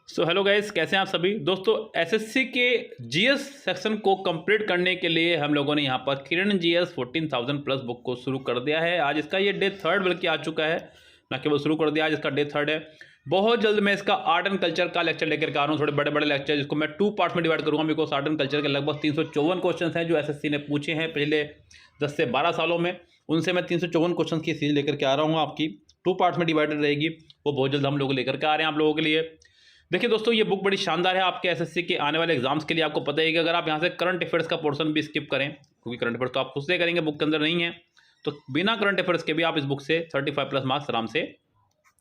So hello guys, कैसे हैं आप सभी दोस्तों। एसएससी के जीएस सेक्शन को कंप्लीट करने के लिए हम लोगों ने यहाँ पर किरण जीएस 14,000 प्लस बुक को शुरू कर दिया है। आज इसका ये डे थर्ड बल्कि आ चुका है, ना केवल शुरू कर दिया, आज इसका डे थर्ड है। बहुत जल्द मैं इसका आर्ट एंड कल्चर का लेक्चर लेकर के आ रहा हूँ, थोड़े बड़े बड़े लेक्चर जिसको मैं 2 पार्ट्स में डिवाइड करूँगा। बिकॉज आर्ट एंड कल्चर के लगभग 354 क्वेश्चन हैं जो एसएससी ने पूछे हैं पिछले 10 से 12 सालों में। उनसे मैं 354 क्वेश्चन की सीरीज लेकर के आ रहा हूँ, आपकी 2 पार्ट्स में डिवाइडेड रहेगी। वो बहुत जल्द हम लोग लेकर के आ रहे हैं आप लोगों के लिए। देखिए दोस्तों, ये बुक बड़ी शानदार है आपके एसएससी के आने वाले एग्जाम्स के लिए। आपको पता है कि अगर आप यहाँ से करंट अफेयर्स का पोर्शन भी स्किप करें, क्योंकि करंट अफेयर्स तो आप खुद से करेंगे, बुक के अंदर नहीं है, तो बिना करंट अफेयर्स के भी आप इस बुक से 35 प्लस मार्क्स आराम से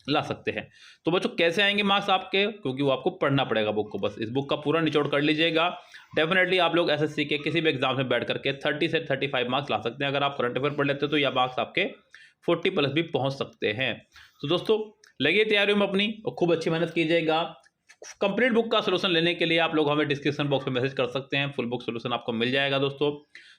ला सकते हैं। तो बच्चों, कैसे आएंगे मार्क्स आपके, क्योंकि वो आपको पढ़ना पड़ेगा बुक को। बस इस बुक का पूरा निचोड़ कर लीजिएगा, डेफिनेटली आप लोग एसएससी के किसी भी एग्जाम में बैठ करके 30 से 35 मार्क्स ला सकते हैं। अगर आप करंट अफेयर पढ़ लेते हो तो यह मार्क्स आपके 40 प्लस भी पहुंच सकते हैं। तो दोस्तों, लगिए तैयारियों में अपनी और खूब अच्छी मेहनत कीजिएगा। कंप्लीट बुक का सोल्यूशन लेने के लिए आप लोग हमें डिस्क्रिप्शन बॉक्स में मैसेज कर सकते हैं, फुल बुक सोल्यूशन आपको मिल जाएगा दोस्तों।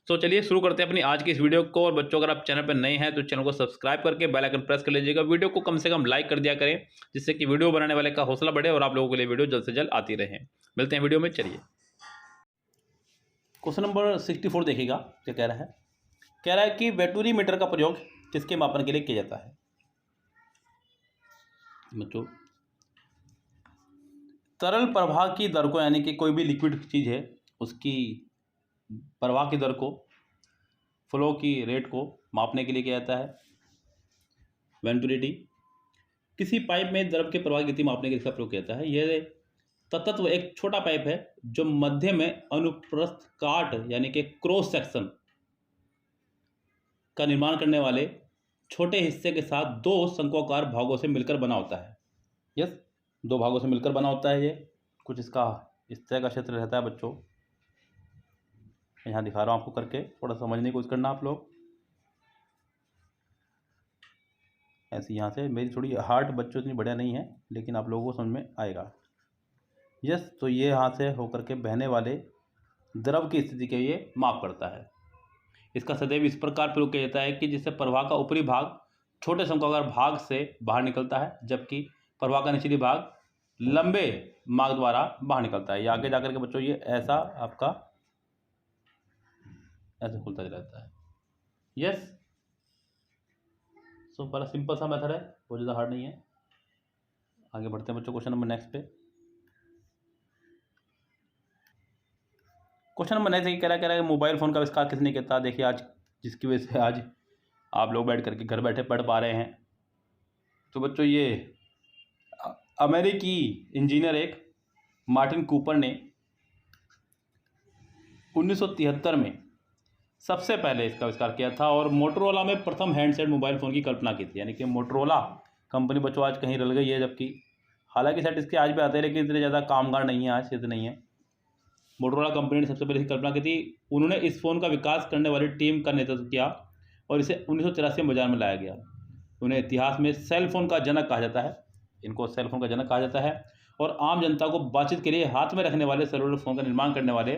तो चलिए शुरू करते हैं अपनी आज की इस वीडियो को। और बच्चों, अगर आप चैनल पर नए हैं तो चैनल को सब्सक्राइब करके बेल आइकन प्रेस कर लीजिएगा। वीडियो को कम से कम लाइक कर दिया करें, जिससे कि वीडियो बनाने वाले का हौसला बढ़े और आप लोगों के लिए वीडियो जल्द से जल्द आती रहे। मिलते हैं वीडियो में। चलिए क्वेश्चन नंबर 64 देखिएगा, क्या कह रहा है। कह रहा है कि वेटूरी मीटर का प्रयोग किसके मापन के लिए किया जाता है। बच्चों, तरल प्रवाह की दर को, यानी कि कोई भी लिक्विड चीज़ है उसकी प्रवाह की दर को, फ्लो की रेट को मापने के लिए किया जाता है वेंटुलिटी। किसी पाइप में द्रव के प्रवाह की गति मापने के लिए इसका प्रयोग किया जाता है। यह तत्व एक छोटा पाइप है जो मध्य में अनुप्रस्थ काट, यानी कि क्रॉस सेक्शन का निर्माण करने वाले छोटे हिस्से के साथ 2 शंक्वाकार भागों से मिलकर बना होता है। यस, 2 भागों से मिलकर बना होता है। ये कुछ इसका इस तरह का क्षेत्र रहता है बच्चों। यहाँ दिखा रहा हूँ आपको करके, थोड़ा समझने की कोशिश करना आप लोग। ऐसे यहाँ से, मेरी थोड़ी हार्ट बच्चों इतनी बढ़िया नहीं है, लेकिन आप लोगों को समझ में आएगा। यस, तो ये यहाँ से होकर के बहने वाले द्रव की स्थिति के ये माप करता है। इसका सदैव इस प्रकार प्रयोग किया जाता है कि जिससे प्रवाह का ऊपरी भाग छोटे शंक्वाकार भाग से बाहर निकलता है, जबकि प्रवाह का निचली भाग लंबे मार्ग द्वारा बाहर निकलता है। ये आगे जाकर के बच्चों ये ऐसा आपका ऐसे खुलता रहता है। यस, सो बड़ा सिंपल सा मेथड है, बहुत ज़्यादा हार्ड नहीं है। आगे बढ़ते हैं बच्चों क्वेश्चन नंबर नेक्स्ट पे। क्वेश्चन नंबर नेक्स्ट कह रहा है मोबाइल फ़ोन का आविष्कार किसने किया था। देखिए आज, जिसकी वजह से आज आप लोग बैठ करके घर बैठे पढ़ पा रहे हैं। तो बच्चों, ये अमेरिकी इंजीनियर एक मार्टिन कूपर ने 1973 में सबसे पहले इसका आविष्कार किया था और मोटरोला में प्रथम हैंडसेट मोबाइल फ़ोन की कल्पना की थी। यानी कि मोटरोला कंपनी बच्चों आज कहीं रल गई है, जबकि हालांकि सेट इसके आज भी आते हैं, लेकिन इतने ज़्यादा कामगार नहीं है आज, क्षेत्र नहीं है। मोटरोला कंपनी ने सबसे पहले इसकी कल्पना की थी। उन्होंने इस फ़ोन का विकास करने वाली टीम का नेतृत्व किया और इसे 1983 में बाजार में लाया गया। उन्हें इतिहास में सेल फोन का जनक कहा जाता है, इनको सेल फोन का जनक कहा जाता है। और आम जनता को बातचीत के लिए हाथ में रखने वाले सेलुलर फ़ोन का निर्माण करने वाले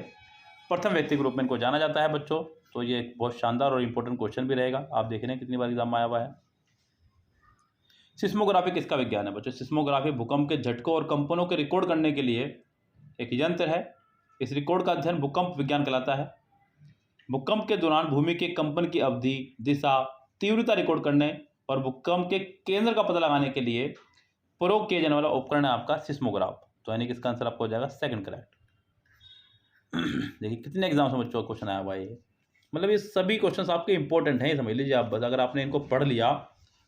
प्रथम व्यक्ति के रूप में इनको जाना जाता है बच्चों। तो ये एक बहुत शानदार और इंपॉर्टेंट क्वेश्चन भी रहेगा, आप देख रहे हैं कितनी बार एग्जाम में आया हुआ है। सिस्मोग्राफी किसका विज्ञान है बच्चों। सिस्मोग्राफी भूकंप के झटकों और कंपनों के रिकॉर्ड करने के लिए एक यंत्र है। इस रिकॉर्ड का अध्ययन भूकंप विज्ञान कहलाता है। भूकंप के दौरान भूमि के कंपन की अवधि, दिशा, तीव्रता रिकॉर्ड करने और भूकंप के केंद्र का पता लगाने के लिए प्रयोग किए जाने वाला उपकरण है आपका सिस्मोग्राफ। तो यानी कि इसका आंसर आपको हो जाएगा सेकंड करेक्ट। देखिए कितने एग्जाम्स में बच्चों का क्वेश्चन आया हुआ है ये, मतलब ये सभी क्वेश्चंस आपके इंपॉर्टेंट हैं, समझ लीजिए आप। बस अगर आपने इनको पढ़ लिया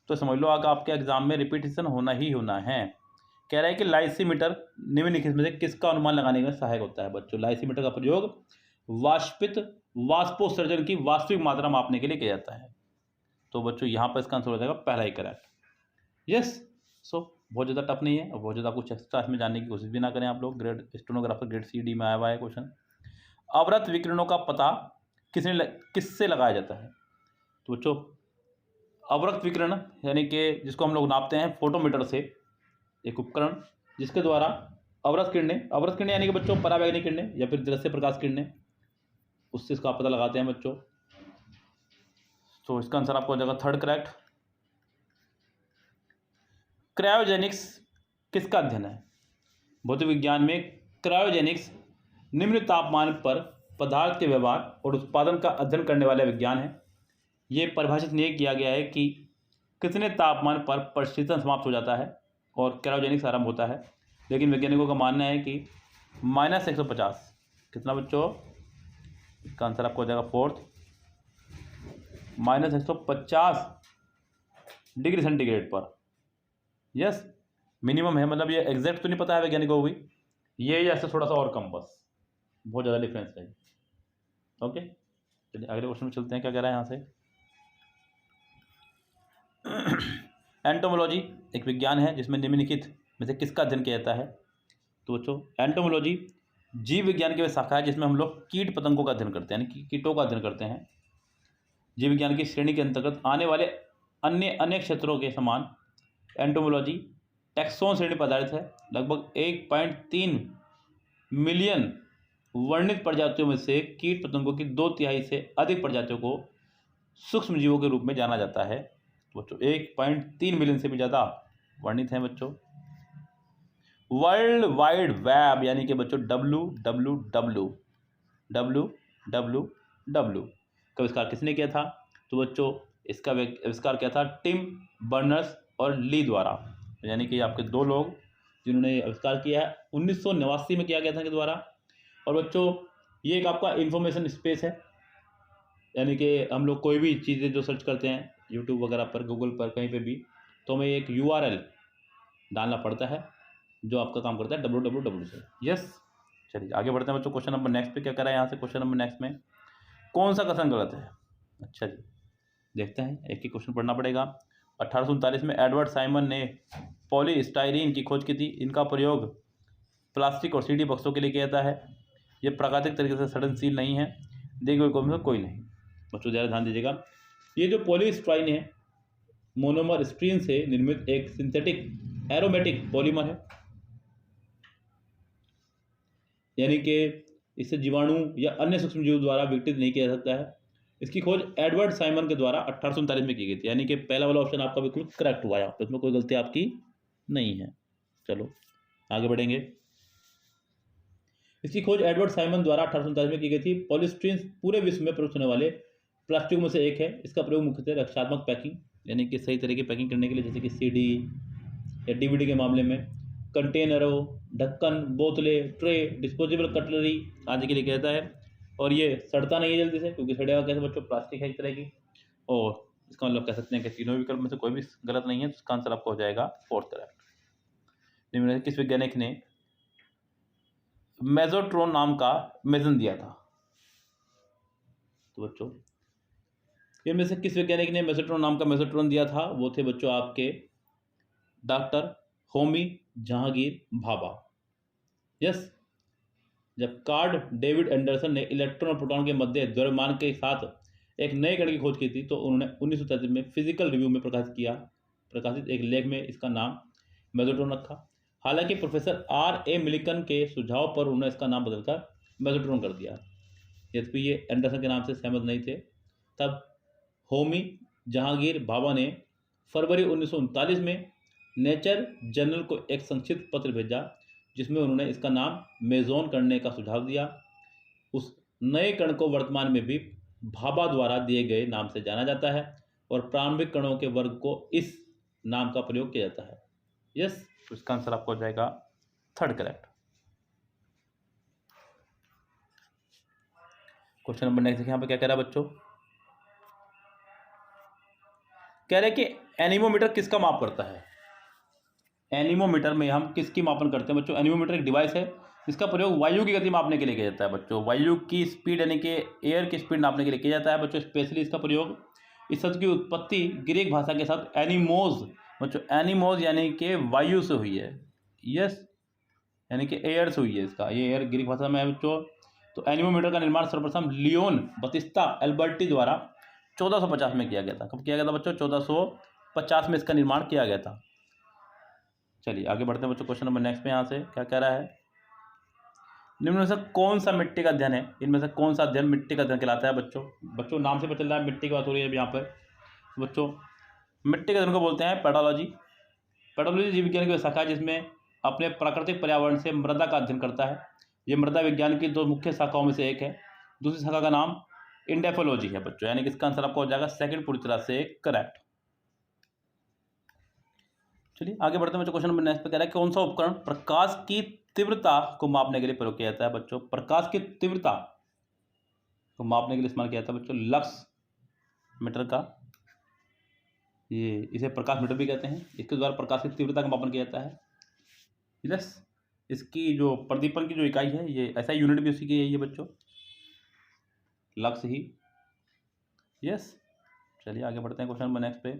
तो समझ लो आगे आपके एग्जाम में रिपीटेशन होना ही होना है। कह रहा है कि लाइसीमीटर निम्नलिखित में से किसका अनुमान लगाने में सहायक होता है बच्चों। लाइसीमीटर का प्रयोग वाष्पित वाष्पोत्सर्जन की वास्तविक मात्रा मापने के लिए किया जाता है। तो बच्चों यहाँ पर इसका आंसर हो जाएगा पहला ही करेक्ट। यस, सो बहुत ज़्यादा टफ नहीं है और बहुत ज़्यादा कुछ एक्स्ट्रा इसमें जानने की कोशिश भी ना करें आप लोग। ग्रेड स्टेनोग्राफर ग्रेड CD में आया हुआ है क्वेश्चन। अवरत विकिरणों का पता किससे लगाया जाता है। तो बच्चों, अवरक्त विकिरण यानी कि जिसको हम लोग नापते हैं फोटोमीटर से, एक उपकरण जिसके द्वारा अवरक्त किरणें यानी कि बच्चों परावैंगनी किरणें या फिर दृश्य प्रकाश किरणें, उससे इसका पता लगाते हैं बच्चों। तो इसका आंसर आपको हो जाएगा थर्ड करेक्ट। क्रायोजेनिक्स किसका अध्ययन है। भौतिक विज्ञान में क्रायोजेनिक्स निम्न तापमान पर पदार्थ के व्यवहार और उत्पादन का अध्ययन करने वाला विज्ञान है। ये परिभाषित नहीं किया गया है कि कितने तापमान पर परिशीतन समाप्त हो जाता है और क्रायोजेनिक्स आरंभ होता है, लेकिन वैज्ञानिकों का मानना है कि -150 कितना बच्चों, इसका आंसर आपको हो जाएगा फोर्थ, -150 डिग्री सेंटीग्रेड पर। यस, मिनिमम है, मतलब ये एग्जैक्ट तो नहीं पता है वैज्ञानिकों को भी, ये या इससे थोड़ा सा और कम, बस बहुत ज़्यादा डिफरेंस है। ओके, चलिए अगले क्वेश्चन में चलते हैं। क्या कह रहा है यहाँ से, एंटोमोलॉजी एक विज्ञान है जिसमें निम्नलिखित में से किसका अध्ययन किया जाता है। तो बच्चों एंटोमोलॉजी जीव विज्ञान की वह शाखा है जिसमें हम लोग कीट पतंगों का अध्ययन करते हैं, यानी कि कीटों का अध्ययन करते हैं। जीव विज्ञान की श्रेणी के अंतर्गत आने वाले अन्य अनेक क्षेत्रों के समान एंटोमोलॉजी टैक्सोन श्रेणी पर आधारित है। लगभग 1.3 मिलियन वर्णित प्रजातियों में से कीट पतंगों की 2/3 से अधिक प्रजातियों को सूक्ष्म जीवों के रूप में जाना जाता है। तो बच्चों 1.3 मिलियन से भी ज़्यादा वर्णित हैं बच्चों। वर्ल्ड वाइड वेब यानी कि बच्चों WWW का आविष्कार किसने किया था। तो बच्चों इसका आविष्कार किया था टिम बर्नर्स और ली द्वारा, यानी कि आपके दो लोग जिन्होंने आविष्कार किया है। 1989 में किया गया था इनके द्वारा। और बच्चों ये एक आपका इंफॉर्मेशन स्पेस है, यानी कि हम लोग कोई भी चीज़ें जो सर्च करते हैं यूट्यूब वगैरह पर, गूगल पर, कहीं पे भी, तो हमें एक URL डालना पड़ता है जो आपका काम करता है www से। यस, चलिए आगे बढ़ते हैं बच्चों। क्वेश्चन नंबर नेक्स्ट पे क्या करा है यहाँ से, क्वेश्चन नंबर नेक्स्ट में कौन सा कथन गलत है। अच्छा जी, देखते हैं, एक ही क्वेश्चन पढ़ना पड़ेगा। 1839 में एडवर्ड साइमन ने पॉलीस्टाइरीन की खोज की थी। इनका प्रयोग प्लास्टिक और CD बक्सों के लिए किया जाता है। ये प्राकृतिक तरीके से सड़नशील नहीं है, देखिए कोई नहीं। बच्चों ज़्यादा ध्यान दीजिएगा, ये जो पॉलीस्टाइरीन है मोनोमर स्ट्रीन से निर्मित एक सिंथेटिक एरोमेटिक पॉलीमर है, यानी कि इसे जीवाणु या अन्य सूक्ष्म जीव द्वारा विघटित नहीं किया जा सकता है। इसकी खोज एडवर्ड साइमन के द्वारा 1839 में की गई थी, यानी कि पहला वाला ऑप्शन आपका बिल्कुल करेक्ट हुआ है, इसमें कोई गलती आपकी नहीं है। चलो आगे बढ़ेंगे। इसकी खोज एडवर्ड साइमन द्वारा 1839 में की गई थी। पॉलीस्टाइरीन पूरे विश्व में प्रयुक्त होने वाले प्लास्टिक में से एक है। इसका प्रयोग मुख्यतः रक्षात्मक पैकिंग, यानी कि सही तरीके की पैकिंग करने के लिए, जैसे कि CD या DVD के मामले में, कंटेनरों, ढक्कन, बोतलें, ट्रे, डिस्पोजेबल कटलरी आदि के लिए किया जाता है। और ये सड़ता नहीं है जल्दी से, क्योंकि सड़ेगा कैसे बच्चों, प्लास्टिक है एक तरह की। और इसका मतलब कह सकते हैं कि तीनों विकल्प में से कोई भी गलत नहीं है, तो इसका आंसर आपका हो जाएगा फोर्थ करेक्ट। निम्न किस वैज्ञानिक ने मेसोट्रॉन नाम का मेजन दिया था। तो बच्चों इनमें से किस वैज्ञानिक ने मेसोट्रॉन नाम का मेसोट्रॉन दिया था, वो थे बच्चों आपके डॉक्टर होमी जहांगीर भाभा। यस, जब कार्ड डेविड एंडरसन ने इलेक्ट्रॉन और प्रोटॉन के मध्य द्रव्यमान के साथ एक नए कण की खोज की थी, तो उन्होंने 1933 में फिजिकल रिव्यू में प्रकाशित एक लेख में इसका नाम मेसोट्रॉन रखा। हालांकि प्रोफेसर R.A. मिलिकन के सुझाव पर उन्होंने इसका नाम बदलकर मेसोट्रॉन कर दिया। यद्यपि ये एंडरसन के नाम से सहमत नहीं थे, तब होमी जहांगीर भाभा ने फरवरी 1939 में नेचर जर्नल को एक संक्षिप्त पत्र भेजा, जिसमें उन्होंने इसका नाम मेजोन करने का सुझाव दिया। उस नए कण को वर्तमान में भी भाभा द्वारा दिए गए नाम से जाना जाता है और प्रारंभिक कणों के वर्ग को इस नाम का प्रयोग किया जाता है। यस, तो इसका आंसर आपको हो जाएगा third correct. Question number next देखिए, यहाँ पे क्या कह रहा है बच्चों, कह रहे कि एनीमोमीटर किसका माप करता है। एनीमोमीटर में हम किसकी मापन करते हैं बच्चों। एनीमोमीटर एक डिवाइस है जिसका प्रयोग वायु की गति मापने के लिए किया जाता है बच्चों। वायु की स्पीड यानी कि एयर की स्पीड नापने के लिए किया जाता है बच्चों। स्पेशली इसका प्रयोग, इस शब्द की उत्पत्ति ग्रीक भाषा के साथ एनीमोज बच्चों, एनीमोज यानी कि वायु से हुई है। यस, यानी कि एयर से हुई है इसका, ये एयर ग्रीक भाषा में है बच्चों। तो एनीमोमीटर का निर्माण सर्वप्रथम लियोन बतिस्ता एल्बर्टी द्वारा 1450 में किया गया था। कब किया गया था बच्चों, 1450 में इसका निर्माण किया गया था। चलिए आगे बढ़ते हैं बच्चों। क्वेश्चन नंबर नेक्स्ट में यहाँ से क्या कह रहा है, निम्न में से कौन सा मिट्टी का अध्ययन है, इनमें से कौन सा अध्ययन मिट्टी का अध्ययन कहलाता है बच्चों नाम से पता चल रहा है मिट्टी की बात हो रही है यहाँ पर। बच्चों मिट्टी का अध्ययन को बोलते हैं पेडोलॉजी। पेडोलॉजी जीव विज्ञान की शाखा है जिसमें अपने प्राकृतिक पर्यावरण से मृदा का अध्ययन करता है। ये मृदा विज्ञान की 2 मुख्य शाखाओं में से एक है। दूसरी शाखा का नाम इंडेफोलॉजी है बच्चों, यानी कि इसका आंसर आपका हो जाएगा सेकंड पूरी तरह से करेक्ट। चलिए आगे बढ़ते हैं बच्चों। क्वेश्चन नंबर नेक्स्ट पे कह रहा है कौन सा उपकरण प्रकाश की तीव्रता को मापने के लिए प्रयोग किया जाता है बच्चों। प्रकाश की तीव्रता को मापने के लिए इस्तेमाल किया जाता है बच्चों लक्स मीटर का, ये इसे प्रकाश मीटर भी कहते हैं। इसके द्वारा प्रकाश की तीव्रता का मापन किया जाता है। यस, इसकी जो प्रदीपन की जो इकाई है ये ऐसा यूनिट भी उसी की है ये बच्चों, लक्स ही। यस, चलिए आगे बढ़ते हैं। क्वेश्चन नंबर नेक्स्ट पे,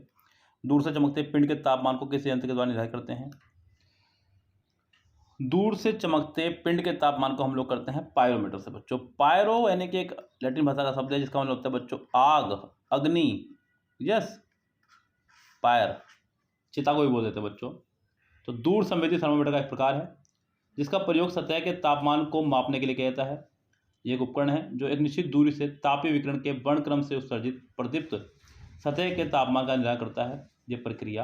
दूर से चमकते पिंड के तापमान को किस यंत्र के द्वारा निर्धारित करते हैं। दूर से चमकते पिंड के तापमान को हम लोग करते हैं पायरोमीटर से बच्चों। पायरो यानी कि एक लैटिन भाषा का शब्द है जिसका मतलब होता है बच्चों आग, अग्नि। यस, फायर, चिता को भी बोल देते हैं बच्चों। तो दूर संवेदी थर्मोमीटर का एक प्रकार है जिसका प्रयोग सतह के तापमान को मापने के लिए किया जाता है। ये एक उपकरण है जो एक निश्चित दूरी से तापीय विकिरण के वर्णक्रम से उत्सर्जित प्रदीप्त सतह के तापमान का निर्धारण करता है। यह प्रक्रिया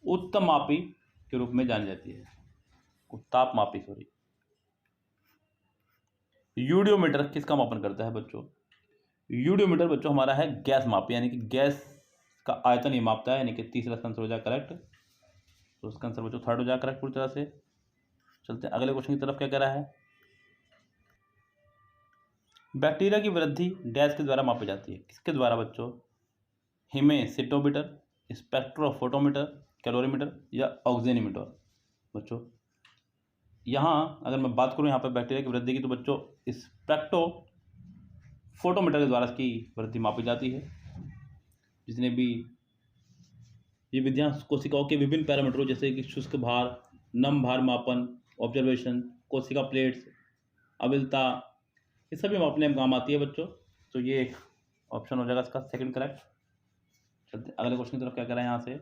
उत्तमापी के रूप में जानी जाती है। तापमापी सॉरी। यूडियोमीटर किसका मापन करता है बच्चों। यूडियोमीटर बच्चों हमारा है गैस मापी, यानी कि गैस का आयतन ये मापता है, यानी कि तीसरा आंसर हो जाए करेक्ट। तो उसका आंसर बच्चों थर्ड हो जाए करेक्ट पूरी तरह से। चलते हैं अगले क्वेश्चन की तरफ। क्या कह रहा है, बैक्टीरिया की वृद्धि डैश के द्वारा मापी जाती है। किसके द्वारा बच्चों, हिमेसिटोमीटर, स्पेक्ट्रोफोटोमीटर, कैलोरीमीटर या ऑक्सीजनीमीटर बच्चों। यहाँ अगर मैं बात करूँ यहाँ पर बैक्टीरिया की वृद्धि की तो बच्चों स्पेक्ट्रोफोटोमीटर के द्वारा इसकी वृद्धि मापी जाती है। जिसने भी ये विधियाँ कोशिकाओं के विभिन्न पैरामीटरों जैसे कि शुष्क भार, नम भार मापन, ऑब्जर्वेशन, कोशिका प्लेट्स, अविलता, ये सभी मापने में काम आती है बच्चों। तो ये एक ऑप्शन हो जाएगा इसका सेकंड करेक्ट। चलते अगले क्वेश्चन की तरफ। क्या करें यहाँ से,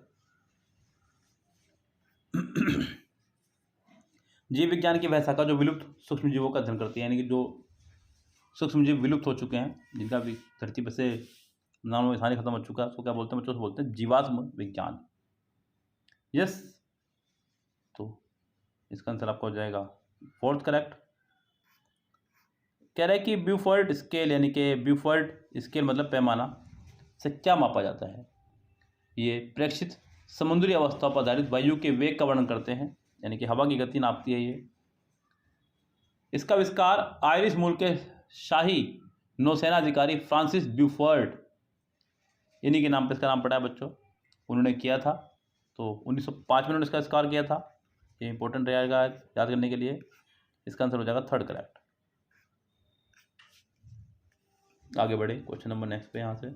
जीव विज्ञान की वह शाखा जो विलुप्त सूक्ष्म जीवों का अध्ययन करती है, यानी कि जो सूक्ष्म जीव विलुप्त हो चुके हैं, जिनका भी धरती पर से नाम निशानी खत्म हो चुका है, उसको क्या बोलते हैं बच्चों, बोलते हैं जीवाश्म विज्ञान। यस, तो इसका आंसर आपका हो जाएगा फोर्थ करेक्ट। कह रहा है कि ब्यूफोर्ड स्केल, यानी कि ब्यूफोर्ड स्केल मतलब पैमाना से क्या मापा जाता है। ये प्रेक्षित समुद्री अवस्था पर आधारित वायु के वेग का वर्णन करते हैं, यानी कि हवा की गति नापती है ये। इसका आविष्कार आयरिश मूल के शाही नौसेना अधिकारी फ्रांसिस ब्यूफोर्ड, इन्हीं के नाम पर इसका नाम पड़ा है बच्चों, उन्होंने किया था। तो 1905 में उन्होंने इसका आविष्कार किया था। ये इंपॉर्टेंट रहेगा याद करने के लिए। इसका आंसर हो जाएगा थर्ड करेक्ट। आगे बढ़े क्वेश्चन नंबर नेक्स्ट पे। यहाँ से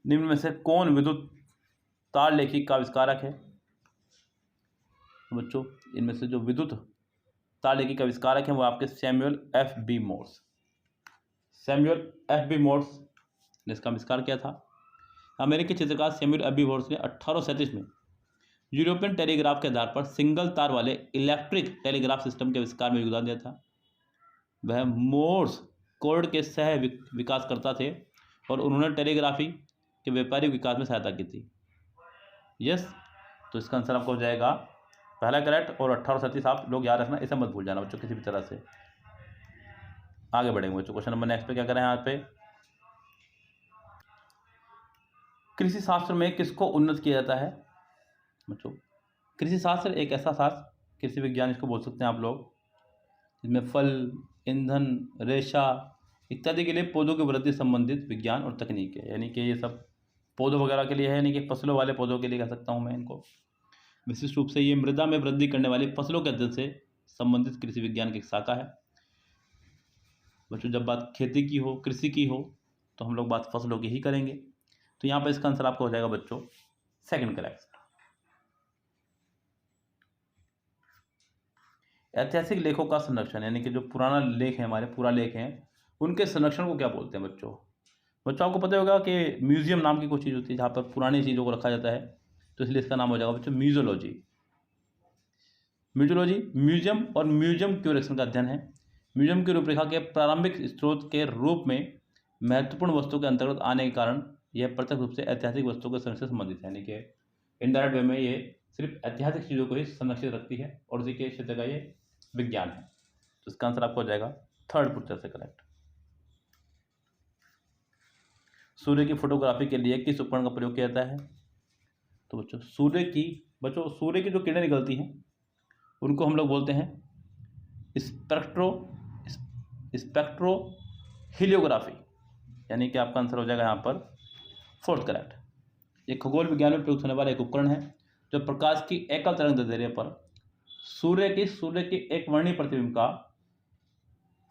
निम्न में से कौन विद्युत तार लेखी का आविष्कारक है। तो बच्चों इनमें से जो विद्युत तार लेखी का आविष्कारक है वो आपके Samuel F B Morse. Samuel F B Morse ने इसका आविष्कार किया था। अमेरिकी चित्रकार सैमुअल एफ बी मोर्स ने 1837 में यूरोपियन टेलीग्राफ के आधार पर सिंगल तार वाले इलेक्ट्रिक टेलीग्राफ सिस्टम के आविष्कार में योगदान दिया था। वह मोर्स कोड के सह विकासकर्ता थे और उन्होंने टेलीग्राफी के व्यापारिक विकास में सहायता की थी। यस, तो इसका आंसर आपको हो जाएगा पहला करेक्ट। और 1837 आप लोग याद रखना, इसे मत भूल जाना बच्चों किसी भी तरह से। आगे बढ़ेंगे बच्चों। क्वेश्चन नंबर नेक्स्ट पे क्या करें यहाँ पे, कृषि शास्त्र में किसको उन्नत किया जाता है बच्चों। कृषि शास्त्र एक ऐसा शास्त्र, कृषि विज्ञान इसको बोल सकते हैं आप लोग, जिसमें फल, ईंधन, रेशा इत्यादि के लिए पौधों की वृद्धि संबंधित विज्ञान और तकनीक है। यानी कि ये सब पौधों वगैरह के लिए है, यानी कि फसलों वाले पौधों के लिए कह सकता हूँ मैं इनको। विशिष्ट रूप से ये मृदा में वृद्धि करने वाली फसलों के अध्ययन से संबंधित कृषि विज्ञान की एक शाखा है बच्चों। जब बात खेती की हो, कृषि की हो, तो हम लोग बात फसलों की ही करेंगे। तो यहाँ पर इसका आंसर आपका हो जाएगा बच्चों सेकंड करेक्ट। ऐतिहासिक लेखों का संरक्षण, यानी कि जो पुराना लेख है, हमारे पूरा लेख हैं, उनके संरक्षण को क्या बोलते हैं बच्चों। बच्चों आपको पता होगा कि म्यूजियम नाम की कुछ चीज़ होती है जहाँ पर पुरानी चीज़ों को रखा जाता है, तो इसलिए इसका नाम हो जाएगा बच्चों म्यूजियोलॉजी। म्यूजियोलॉजी म्यूजियम और म्यूजियम क्यूरेशन का अध्ययन है। म्यूजियम की रूपरेखा के प्रारंभिक स्रोत के रूप में महत्वपूर्ण वस्तु के अंतर्गत आने के कारण यह प्रत्यक्ष रूप से ऐतिहासिक वस्तुओं के संरक्षण से संबंधित है। यानी कि इनडायरेक्ट वे में ये सिर्फ ऐतिहासिक चीज़ों को ही संरक्षित रखती है और उसी के क्षेत्र का ये विज्ञान है। तो इसका आंसर आपको हो जाएगा थर्ड पुत्र से करेक्ट। सूर्य की फोटोग्राफी के लिए किस उपकरण का प्रयोग किया जाता है? तो बच्चों सूर्य की जो किरणें निकलती हैं उनको हम लोग बोलते हैं स्पेक्ट्रो हीलियोग्राफी, यानी कि आपका आंसर हो जाएगा यहाँ पर फोर्थ करेक्ट। ये खगोल विज्ञान में प्रयुक्त होने वाला एक उपकरण है जो प्रकाश की एकल तरंग दैर्ध्य पर सूर्य की एक वर्णीय प्रतिबिंब का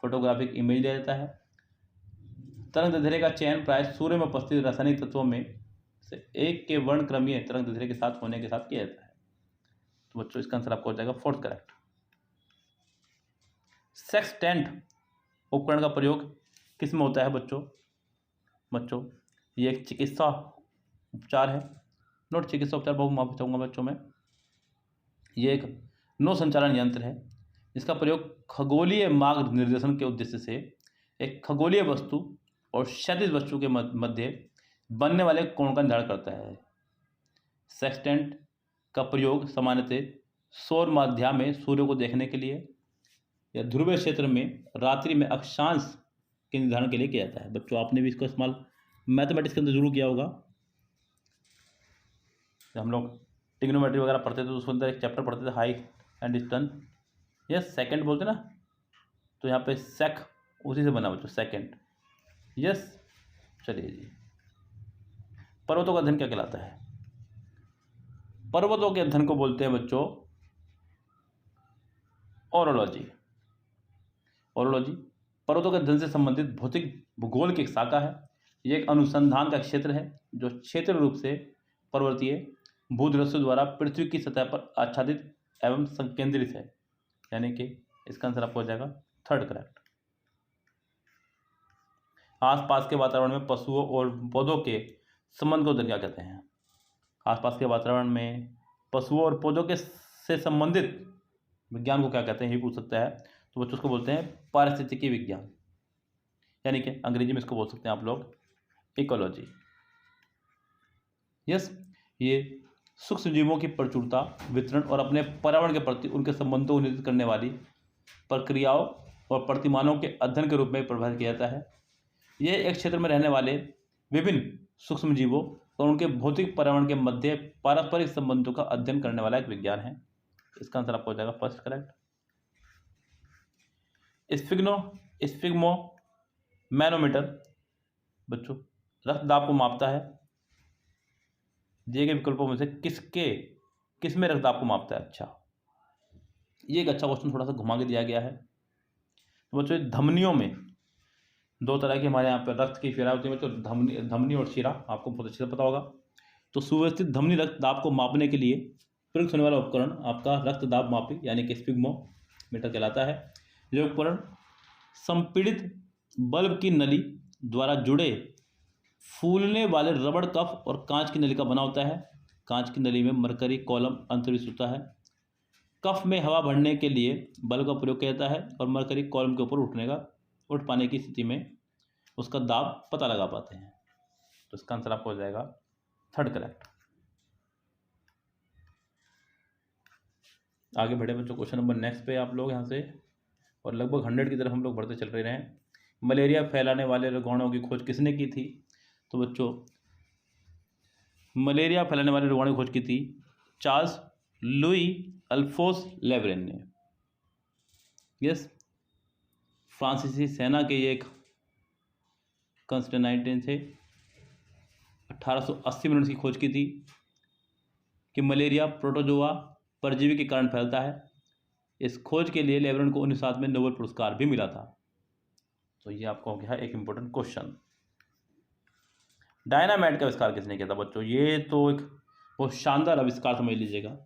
फोटोग्राफिक इमेज लिया जाता है। तरंग दैर्ध्य का चयन प्राय सूर्य में उपस्थित रासायनिक तत्वों में से एक के वर्णक्रमीय तरंग दैर्ध्य के साथ होने के साथ किया जाता है। तो बच्चों इसका आंसर आपको हो जाएगा फोर्थ करेक्ट। सेक्सटेंट उपकरण का प्रयोग किस में होता है बच्चों ये एक चिकित्सा उपचार है, नोट चिकित्सा उपचार बहुत माफी चाहूँगा बच्चों में। ये एक नौ संचालन यंत्र है जिसका प्रयोग खगोलीय मार्ग निर्देशन के उद्देश्य से एक खगोलीय वस्तु और क्षैतिज वस्तु के मध्य बनने वाले कोण का निर्धारण करता है। सेक्सटेंट का प्रयोग सामान्यतः सौर माध्या में सूर्य को देखने के लिए या ध्रुवीय क्षेत्र में रात्रि में अक्षांश के निर्धारण के लिए किया जाता है। बच्चों आपने भी इसका इस्तेमाल मैथमेटिक्स के अंदर जरूर किया होगा। जब हम लोग ट्रिग्नोमेट्री वगैरह पढ़ते थे तो उसके अंदर एक चैप्टर पढ़ते थे height and distance, yes second बोलते ना, तो यहाँ पे सेक उसी से बना बच्चों सेकंड। यस चलिए जी, पर्वतों का अध्ययन क्या कहलाता है? पर्वतों के अध्ययन को बोलते हैं बच्चों ओरोलॉजी। पर्वतों के अध्ययन से संबंधित भौतिक भूगोल की एक शाखा है। यह एक अनुसंधान का क्षेत्र है जो क्षेत्र रूप से पर्वतीय भूदृश्य द्वारा पृथ्वी की सतह पर आच्छादित एवं संकेंद्रित है, यानी कि इसका आंसर आपको हो जाएगा थर्ड करेक्ट। आसपास के वातावरण में पशुओं और पौधों के संबंध को क्या कहते हैं? आसपास के वातावरण में पशुओं और पौधों के से संबंधित विज्ञान को क्या कहते हैं, ये पूछ सकता है। तो बच्चों उसको बोलते हैं पारिस्थितिकी विज्ञान, यानी कि अंग्रेजी में इसको बोल सकते हैं आप लोग इकोलॉजी। यस, ये सूक्ष्म जीवों की प्रचुरता, वितरण और अपने पर्यावरण के प्रति उनके संबंधों को निर्धारित करने वाली प्रक्रियाओं और प्रतिमानों के अध्ययन के रूप में प्रभावित किया जाता है। यह एक क्षेत्र में रहने वाले विभिन्न सूक्ष्म जीवों और उनके भौतिक पर्यावरण के मध्य पारस्परिक संबंधों का अध्ययन करने वाला एक विज्ञान है। इसका आंसर आपको हो जाएगा फर्स्ट करेक्ट। स्फिग्मो मैनोमीटर बच्चों रक्त दाब को मापता है। दिए गए विकल्पों में से किस में रक्त दाब को मापता है? अच्छा, ये एक अच्छा क्वेश्चन थोड़ा सा घुमा के दिया गया है। तो बच्चों धमनियों में दो तरह की हमारे यहाँ पे रक्त की शिरा होती है बच्चों, धमनी और शिरा, आपको बहुत अच्छे से पता होगा। तो सुव्यवस्थित धमनी रक्त दाब को मापने के लिए प्रयुक्त होने वाला उपकरण आपका रक्त दाब मापी यानी कि स्फिग्मोमीटर कहलाता है। यह उपकरण संपीड़ित बल्ब की नली द्वारा जुड़े फूलने वाले रबड़ कफ और कांच की नली का बना होता है। कांच की नली में मरकरी कॉलम अंतर्निहित होता है। कफ में हवा भरने के लिए बल्ब का प्रयोग किया जाता है और मरकरी कॉलम के ऊपर उठ पाने की स्थिति में उसका दाब पता लगा पाते हैं। तो इसका आंसर आपको हो जाएगा थर्ड करेक्ट। आगे बढ़े बच्चों क्वेश्चन नंबर नेक्स्ट पे आप लोग यहाँ से, और लगभग 100 की तरफ हम लोग बढ़ते चल रहे हैं। मलेरिया फैलाने वाले रोगाणुओं की खोज किसने की थी? तो बच्चों मलेरिया फैलाने वाले रोगाणु की खोज की थी चार्ल्स लुई अल्फोंस लेब्रेन ने। यस, फ्रांसीसी सेना के ये एक कंस्टेंटाइन थे। 1880 में उसकी खोज की थी कि मलेरिया प्रोटोजोआ परजीवी के कारण फैलता है। इस खोज के लिए लेब्रेन को 1907 में नोबेल पुरस्कार भी मिला था। तो ये आपको हो गया एक इंपॉर्टेंट क्वेश्चन। डायनामाइट का आविष्कार किसने किया था बच्चों? ये तो एक बहुत शानदार आविष्कार समझ लीजिएगा,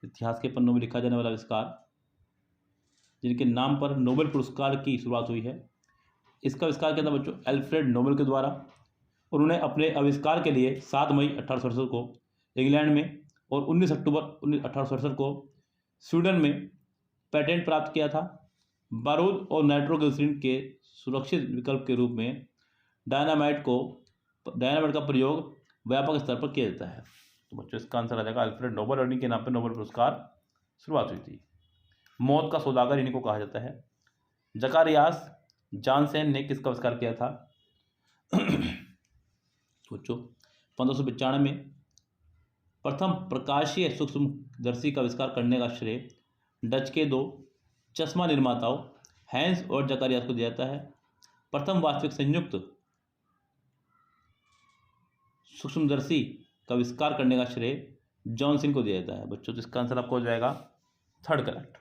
इतिहास के पन्नों में लिखा जाने वाला आविष्कार, जिनके नाम पर नोबेल पुरस्कार की शुरुआत हुई है। इसका आविष्कार किया था बच्चों एल्फ्रेड नोबेल के द्वारा, और उन्हें अपने आविष्कार के लिए 7 मई 1867 को इंग्लैंड में और 19 अक्टूबर 1867 को स्वीडन में पेटेंट प्राप्त किया था। बारूद और नाइट्रोग्लिसरीन के सुरक्षित विकल्प के रूप में डायनामाइट का प्रयोग व्यापक स्तर पर किया जाता है। तो बच्चों इसका आंसर आ जाएगा अल्फ्रेड नोबल, और इनके नाम पर नोबेल पुरस्कार शुरुआत हुई थी। मौत का सौदागर इन्हीं को कहा जाता है। जकारियास जानसेन ने किसका आविष्कार किया था? सोचो। 1595 में प्रथम प्रकाशीय सूक्ष्मदर्शी का आविष्कार करने का श्रेय डच के दो चश्मा निर्माताओं हैंस और जकारियास को दिया जाता है। प्रथम वास्तविक संयुक्त सूक्ष्मदर्शी का आविष्कार करने का श्रेय जॉनसन को दिया जाता है। बच्चों तो इसका आंसर आपको हो जाएगा थर्ड करेक्ट,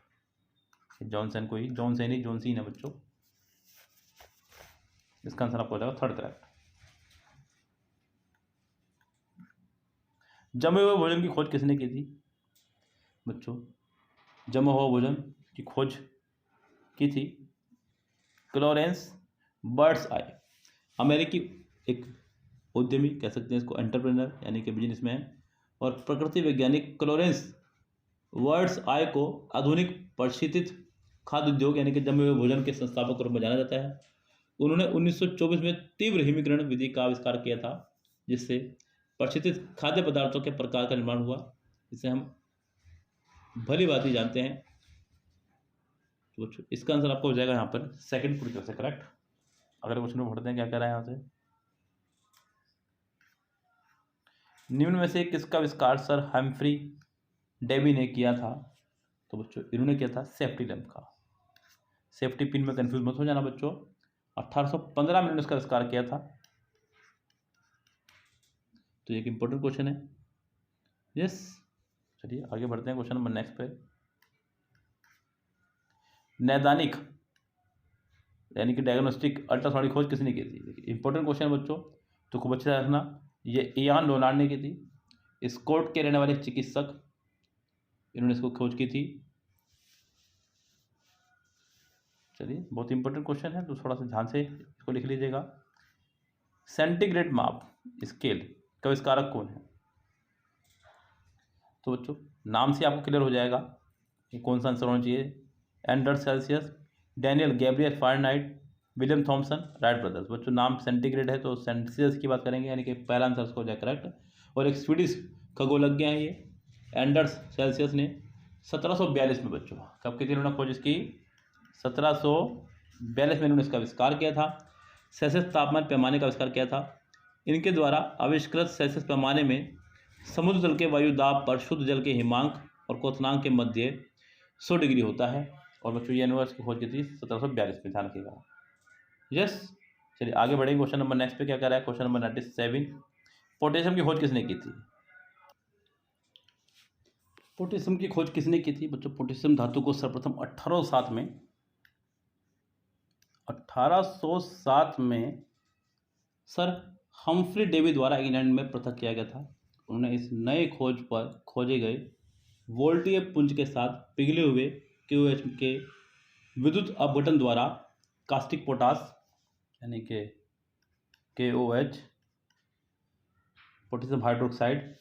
जॉनसन को ही, जॉनसन ही जॉनसन है बच्चों। इसका आंसर आपको हो जाएगा थर्ड करेक्ट। जमे हुए भोजन की खोज किसने की थी? बच्चों जमा हुआ भोजन की खोज की थी क्लोरेंस बर्ड्स आई, अमेरिकी एक उद्यमी कह सकते हैं इसको, एंटरप्रेन्योर यानी कि बिजनेसमैन और प्रकृति वैज्ञानिक क्लोरेंस वर्ड्स आई को आधुनिक प्रशिक्षित खाद्य उद्योग यानी कि जमे हुए भोजन के संस्थापक के रूप में जाना जाता है। उन्होंने 1924 में तीव्र हिमीकरण विधि का आविष्कार किया था, जिससे प्रशिक्षित खाद्य पदार्थों के प्रकार का निर्माण हुआ, जिसे हम भली बात ही जानते हैं। तो इसका आंसर आपको हो जाएगा यहाँ पर सेकंड पूरी तरह से करेक्ट। अगले क्वेश्चन में पढ़ते हैं क्या कह रहा है यहाँ से। निम्न में से किसका आविष्कार सर हम्फ्री डेवी ने किया था? तो बच्चों इन्होंने किया था सेफ्टी लैंप का। सेफ्टी पिन में कंफ्यूज मत हो जाना बच्चों। 1815 में इन्होंने इसका आविष्कार किया था। तो ये एक इंपॉर्टेंट क्वेश्चन है। यस, चलिए आगे बढ़ते हैं क्वेश्चन नंबर नेक्स्ट पे। नैदानिक यानी कि डायग्नोस्टिक अल्ट्रासाउंड की खोज किसने की थी? इंपॉर्टेंट क्वेश्चन है बच्चों, तो खूब अच्छे से रखना। ये इयान लोनार्ड ने की थी। स्कॉट के रहने वाले चिकित्सक, इन्होंने इसको खोज की थी। चलिए बहुत इंपॉर्टेंट क्वेश्चन है, तो थोड़ा सा ध्यान से इसको लिख लीजिएगा। सेंटीग्रेड माप स्केल का आविष्कारक कौन है? तो बच्चों नाम से आपको क्लियर हो जाएगा कि कौन सा आंसर होना चाहिए। Anders Celsius, Daniel Gabriel Fahrenheit, William Thomson, Wright brothers. बच्चों नाम सेंटीग्रेड है तो सेल्सियस की बात करेंगे, यानी कि पहला आंसर उसको हो जाए करेक्ट। और एक स्वीडिश खगोलज्ञ है ये एंडर्स सेल्सियस ने 1742 में बच्चों कब की थी इन्होंने खोज इसकी? 1742 में इन्होंने इसका आविष्कार किया था। सेल्सियस तापमान पैमाने का आविष्कार किया था। इनके द्वारा आविष्कृत सेल्सियस पैमाने में समुद्र जल के वायु दाब पर शुद्ध जल के हिमांक और क्वथनांक के मध्य 100 डिग्री होता है। और बच्चों ये यूनिवर्स की खोज की थी 1742 में, ध्यान रखिएगा। यस, चलिए आगे बढ़ेंगे क्वेश्चन नंबर नेक्स्ट पे क्या कर रहा है। क्वेश्चन नंबर 97, पोटेशियम की खोज किसने की थी? पोटेशियम की खोज किसने की थी बच्चों? पोटेशियम धातु को सर्वप्रथम 1807 में सर हम्फ्री डेवी द्वारा इंग्लैंड में पृथक किया गया था। उन्होंने इस नए खोज पर खोजे गए वोल्टीय पुंज के साथ पिघले हुए KOH के विद्युत अपघटन द्वारा कास्टिक पोटास यानी कि KOH पोटेशियम हाइड्रोक्साइड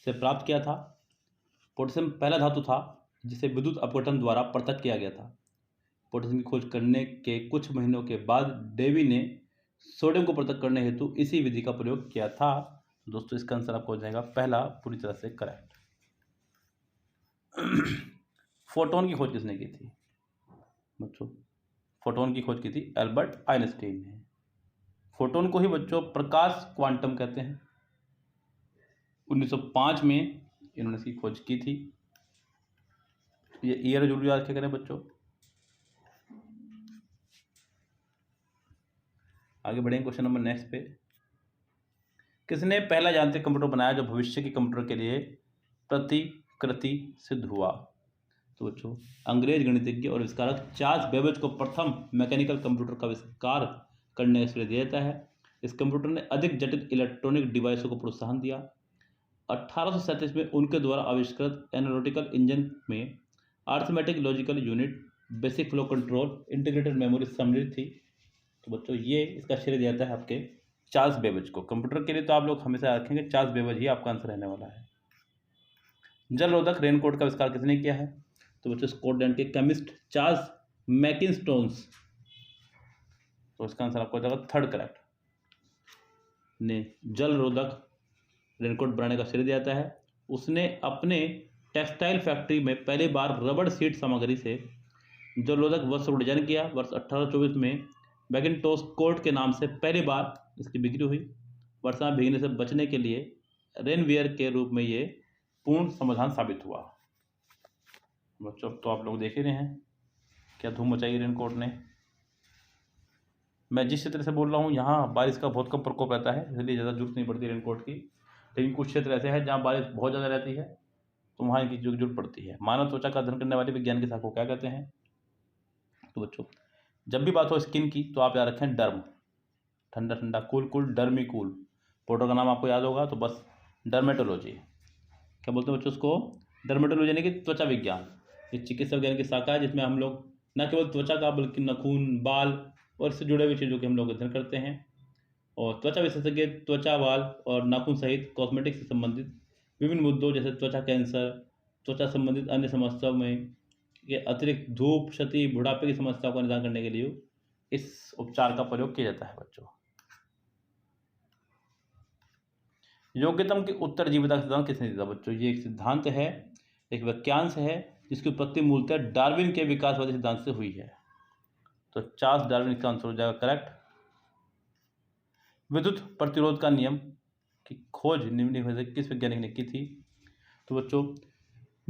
से प्राप्त किया था। पोटेशियम पहला धातु था जिसे विद्युत अपघटन द्वारा पृथक किया गया था। पोटेशियम की खोज करने के कुछ महीनों के बाद डेवी ने सोडियम को पृथक करने हेतु इसी विधि का प्रयोग किया था। दोस्तों इसका आंसर आपको हो जाएगा पहला पूरी तरह से करेक्ट। फोटोन की खोज किसने की थी बच्चों? फोटोन की खोज की थी एल्बर्ट आइंस्टाइन ने। फोटोन को ही बच्चों प्रकाश क्वांटम कहते हैं। 1905 में इन्होंने इसकी खोज की थी। ये ईयर जरूर याद रखें करें बच्चों। आगे बढ़ेंगे क्वेश्चन नंबर नेक्स्ट पे। किसने पहला यांत्रिक कंप्यूटर बनाया जो भविष्य के कंप्यूटर के लिए प्रतिकृति सिद्ध हुआ? तो बच्चों अंग्रेज गणितज्ञ और आविष्कारक चार्ल्स बेबेज को प्रथम मैकेनिकल कंप्यूटर का आविष्कार करने का श्रेय दिया जाता है। इस कंप्यूटर ने अधिक जटिल इलेक्ट्रॉनिक डिवाइसों को प्रोत्साहन दिया। 1837 में उनके द्वारा आविष्कृत एनालिटिकल इंजन में arithmetic logical unit, basic flow control, integrated memory सम्मिलित थी। तो बच्चों ये इसका श्रेय दिया जाता है आपके चार्ल्स बेबेज को। कंप्यूटर के लिए तो आप लोग हमेशा रखेंगे चार्ल्स बेबेज ही आपका आंसर रहने वाला है। जल रोधक रेनकोट का आविष्कार किसने किया है? तो बच्चों स्कॉटलैंड के केमिस्ट चार्ल्स मैकिन्स्टोन्स। तो इसका आंसर आपको हो जाएगा थर्ड करेक्ट ने जल रोधक रेनकोट बनाने का श्रेय दिया जाता है। उसने अपने टेक्सटाइल फैक्ट्री में पहली बार रबड़ शीट सामग्री से जलोदक वस्त्र डिजाइन किया। वर्ष 1824 में मैकिन्टोश कोट के नाम से पहली बार इसकी बिक्री हुई। वर्षा में भीगने से बचने के लिए रेनवियर के रूप में ये पूर्ण समाधान साबित हुआ। बच्चों तो आप लोग देख ही रहे हैं क्या धूम मचाई रेनकोट ने। मैं जिस क्षेत्र से बोल रहा हूँ यहाँ बारिश का बहुत कम प्रकोप रहता है, इसलिए ज़्यादा जरूरत नहीं पड़ती रेनकोट की। लेकिन कुछ क्षेत्र ऐसे हैं जहाँ बारिश बहुत ज़्यादा रहती है तो वहाँ इनकी जरूरत पड़ती है। मानव त्वचा का अध्ययन करने वाले विज्ञान की शाखा को क्या कहते हैं? तो बच्चों जब भी बात हो स्किन की तो आप याद रखें डर्म, ठंडा ठंडा, cool cool, Dermi cool. Portal का नाम आपको याद होगा तो बस डर्मेटोलॉजी। क्या बोलते हैं बच्चों उसको? डर्मेटोलॉजी यानी कि त्वचा विज्ञान। ये चिकित्सा विज्ञान की शाखा है जिसमें हम लोग न केवल त्वचा का बल्कि नाखून, बाल और इससे जुड़े हुए चीज़ों के हम लोग अध्ययन करते हैं। और त्वचा विशेषज्ञ त्वचा, बाल और नाखून सहित कॉस्मेटिक्स से संबंधित विभिन्न मुद्दों जैसे त्वचा कैंसर, त्वचा संबंधित अन्य समस्याओं में के अतिरिक्त धूप, क्षति, बुढ़ापे की समस्याओं का निदान करने के लिए इस उपचार का प्रयोग किया जाता है। बच्चों योग्यतम की उत्तरजीविता का सिद्धांत किसने दिया? बच्चों ये एक सिद्धांत है, एक वाक्यांश है जिसकी उत्पत्ति मूलतः डार्विन के विकासवादी सिद्धांत से हुई है। तो चार्ल्स डार्विन का आंसर हो जाएगा करेक्ट। विद्युत प्रतिरोध का नियम की खोज निम्नलिखित में से किस वैज्ञानिक ने की थी? तो बच्चों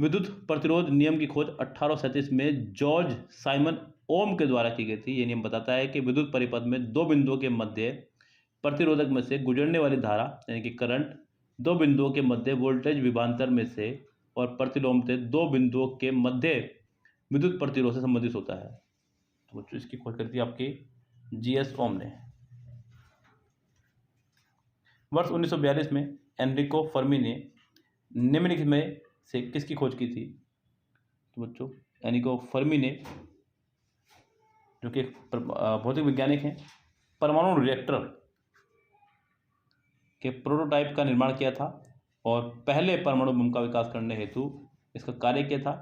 विद्युत प्रतिरोध नियम की खोज 1837 में जॉर्ज साइमन ओम के द्वारा की गई थी। ये नियम बताता है कि विद्युत परिपथ में दो बिंदुओं के मध्य प्रतिरोधक में से गुजरने वाली धारा यानी कि करंट दो बिंदुओं के मध्य वोल्टेज विभवांतर में से और प्रतिलोम से दो बिंदुओं के मध्य विद्युत प्रतिरोध से संबंधित होता है। तो बच्चों इसकी खोज करती है आपकी जीएस ओम ने। वर्ष 1942 में एनरिको फर्मी ने निम्नलिखित में से किसकी खोज की थी? तो बच्चों एनरिको फर्मी ने, जो कि भौतिक वैज्ञानिक हैं, परमाणु रिएक्टर के प्रोटोटाइप का निर्माण किया था और पहले परमाणु बम का विकास करने हेतु इसका कार्य किया था।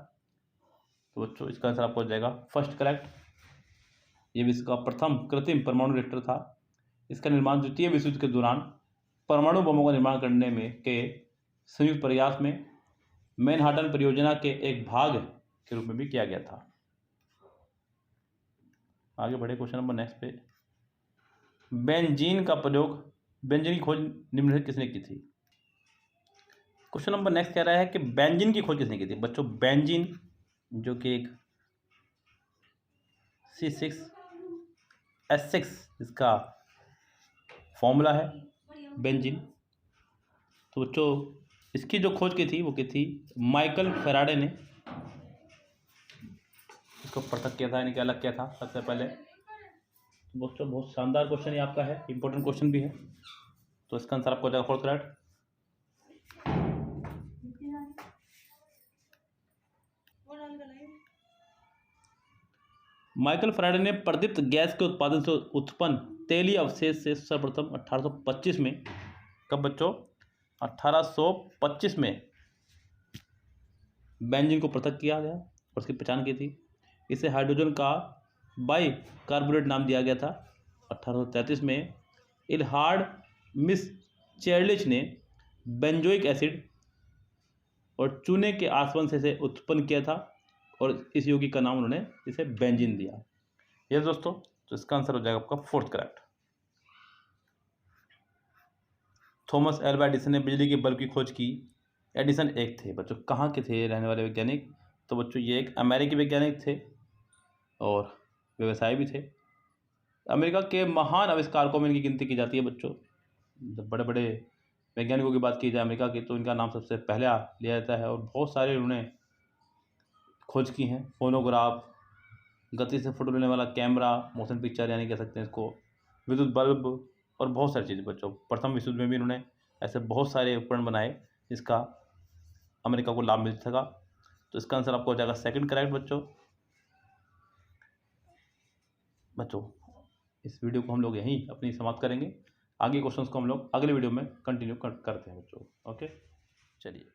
तो बच्चों इसका आंसर आपको हो जाएगा फर्स्ट करेक्ट। ये विश्व का प्रथम कृत्रिम परमाणु रिएक्टर था। इसका निर्माण द्वितीय विश्व युद्ध के दौरान परमाणु बमों का निर्माण करने में के संयुक्त प्रयास में मैनहाटन परियोजना के एक भाग के रूप में भी किया गया था। आगे बढ़े क्वेश्चन नंबर नेक्स्ट पे। बेंजीन का प्रयोग, बेंजीन की खोज निम्नलिखित किसने की थी? क्वेश्चन नंबर नेक्स्ट कह रहा है कि बेंजीन की खोज किसने की थी? बच्चों बेंजीन जो कि एक C6H6 इसका फॉर्मूला है बेंजीन। तो बच्चों इसकी जो खोज की थी वो की थी माइकल फैराडे ने। इसको पृथक किया था यानी कि अलग किया था सबसे पहले। तो बच्चों बहुत शानदार क्वेश्चन ये आपका है, इंपॉर्टेंट क्वेश्चन भी है। तो इसका आंसर आपको हो जाएगा फोर्थ करेक्ट। माइकल फैराडे ने प्रदीप्त गैस के उत्पादन से उत्पन्न तेलीय अवशेष से सर्वप्रथम 1825 में, कब बच्चों? 1825 में बेंजीन को पृथक किया गया और उसकी पहचान की थी। इसे हाइड्रोजन का बाई कार्बोनेट नाम दिया गया था। 1833 में इलहार्ड मिसचेरलिच ने बेंजोइक एसिड और चूने के आसवन से इसे उत्पन्न किया था और इस यौगिक का नाम उन्होंने इसे बेंजीन दिया। ये दोस्तों तो इसका आंसर हो जाएगा आपका fourth correct. Thomas Alva Edison ने बिजली के बल्ब की खोज की। एडिसन एक थे बच्चों, कहाँ के थे रहने वाले वैज्ञानिक? तो बच्चों ये एक अमेरिकी वैज्ञानिक थे और व्यवसाय भी थे। अमेरिका के महान आविष्कारकों में इनकी गिनती की जाती है बच्चों। जब बड़े बड़े वैज्ञानिकों की बात की जाए अमेरिका की तो इनका नाम सबसे पहले लिया जाता है। और बहुत सारे उन्होंने खोज की हैं। फोनोग्राफ, गति से फोटो लेने वाला कैमरा, मोशन पिक्चर यानी कह सकते हैं इसको, विद्युत बल्ब और बहुत सारी चीज़ें बच्चों। प्रथम विश्व युद्ध में भी इन्होंने ऐसे बहुत सारे उपकरण बनाए जिसका अमेरिका को लाभ मिल सका। तो इसका आंसर आपको हो जाएगा सेकंड करेक्ट बच्चों। इस वीडियो को हम लोग यहीं अपनी समाप्त करेंगे। आगे क्वेश्चंस को हम लोग अगले वीडियो में कंटिन्यू करते हैं बच्चों। ओके चलिए।